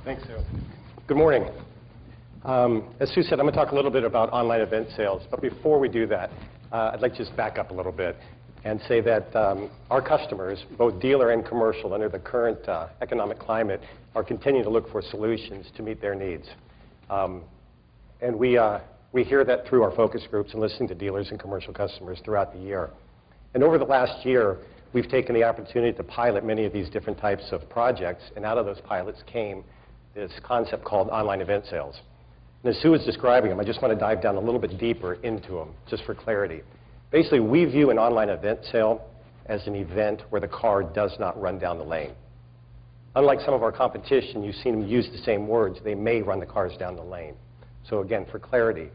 Thanks, Sue. Good morning. As Sue said, I'm going to talk a little bit about online event sales. But before we do that, I'd like to just back up a little bit and say that our customers, both dealer and commercial, under the current economic climate, are continuing to look for solutions to meet their needs. And we hear that through our focus groups and listening to dealers and commercial customers throughout the year. And over the last year, we've taken the opportunity to pilot many of these different types of projects, and out of those pilots came this concept called online event sales. And as Sue was describing them, I just want to dive down a little bit deeper into them, just for clarity. Basically, we view an online event sale as an event where the car does not run down the lane. Unlike some of our competition, you've seen them use the same words. They may run the cars down the lane. So again, for clarity,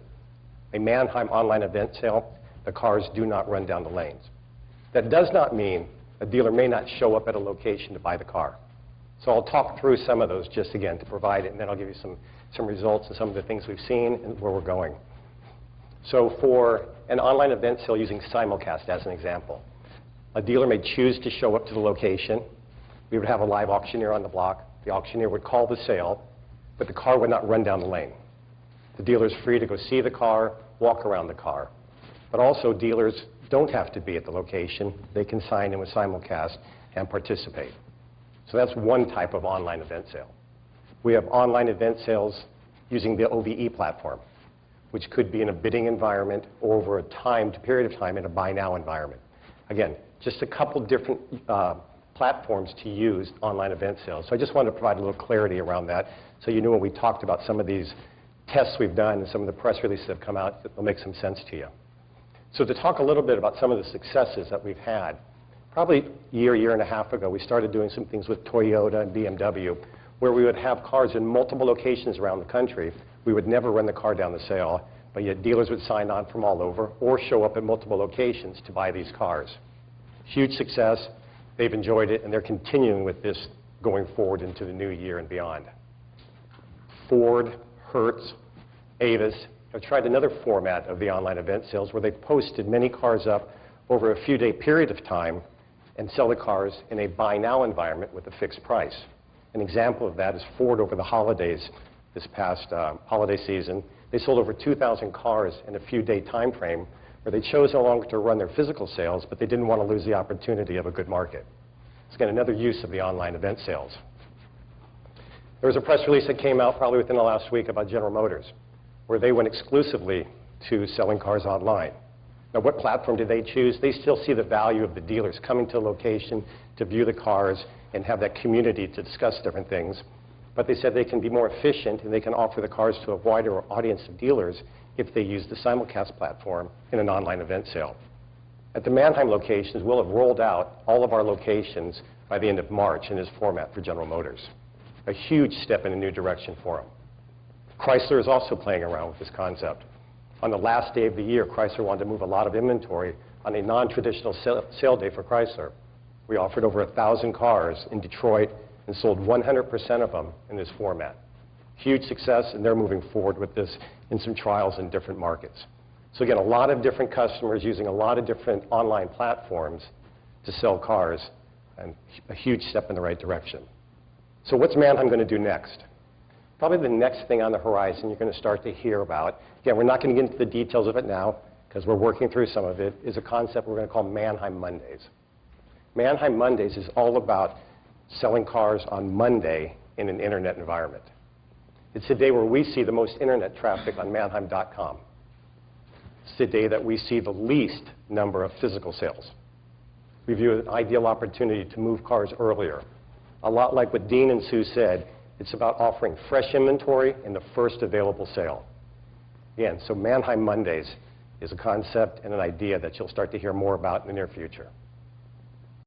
a Manheim online event sale, the cars do not run down the lanes. That does not mean a dealer may not show up at a location to buy the car. So I'll talk through some of those just again to provide it, and then I'll give you some results and some of the things we've seen and where we're going. So for an online event sale using simulcast as an example, a dealer may choose to show up to the location. We would have a live auctioneer on the block. The auctioneer would call the sale, but the car would not run down the lane. The dealer is free to go see the car, walk around the car. But also, dealers don't have to be at the location. They can sign in with simulcast and participate. So that's one type of online event sale. We have online event sales using the OVE platform, which could be in a bidding environment or over a timed period of time in a buy now environment. Again, just a couple different platforms to use online event sales. So I just wanted to provide a little clarity around that so you know when we talked about some of these tests we've done and some of the press releases that have come out, that will make some sense to you. So to talk a little bit about some of the successes that we've had, probably a year and a half ago, we started doing some things with Toyota and BMW where we would have cars in multiple locations around the country. We would never run the car down the sale, but yet dealers would sign on from all over or show up at multiple locations to buy these cars. Huge success. They've enjoyed it, and they're continuing with this going forward into the new year and beyond. Ford, Hertz, Avis have tried another format of the online event sales where they've posted many cars up over a few-day period of time and sell the cars in a buy now environment with a fixed price. An example of that is Ford over the holidays, this past holiday season. They sold over 2,000 cars in a few-day time frame where they chose no longer to run their physical sales, but they didn't want to lose the opportunity of a good market. It's again another use of the online event sales. There was a press release that came out probably within the last week about General Motors, where they went exclusively to selling cars online. Now, what platform did they choose? They still see the value of the dealers coming to a location to view the cars and have that community to discuss different things. But they said they can be more efficient and they can offer the cars to a wider audience of dealers if they use the simulcast platform in an online event sale. At the Manheim locations, we'll have rolled out all of our locations by the end of March in this format for General Motors. A huge step in a new direction for them. Chrysler is also playing around with this concept. On the last day of the year, Chrysler wanted to move a lot of inventory on a non-traditional sale day for Chrysler. We offered over 1,000 cars in Detroit and sold 100% of them in this format. Huge success, and they're moving forward with this in some trials in different markets. So again, a lot of different customers using a lot of different online platforms to sell cars, and a huge step in the right direction. So what's Manheim going to do next? Probably the next thing on the horizon you're going to start to hear about, again, we're not going to get into the details of it now because we're working through some of it, is a concept we're going to call Manheim Mondays. Manheim Mondays is all about selling cars on Monday in an internet environment. It's the day where we see the most internet traffic on Manheim.com. It's the day that we see the least number of physical sales. We view it as an ideal opportunity to move cars earlier. A lot like what Dean and Sue said, it's about offering fresh inventory in the first available sale. Again, so Manheim Mondays is a concept and an idea that you'll start to hear more about in the near future.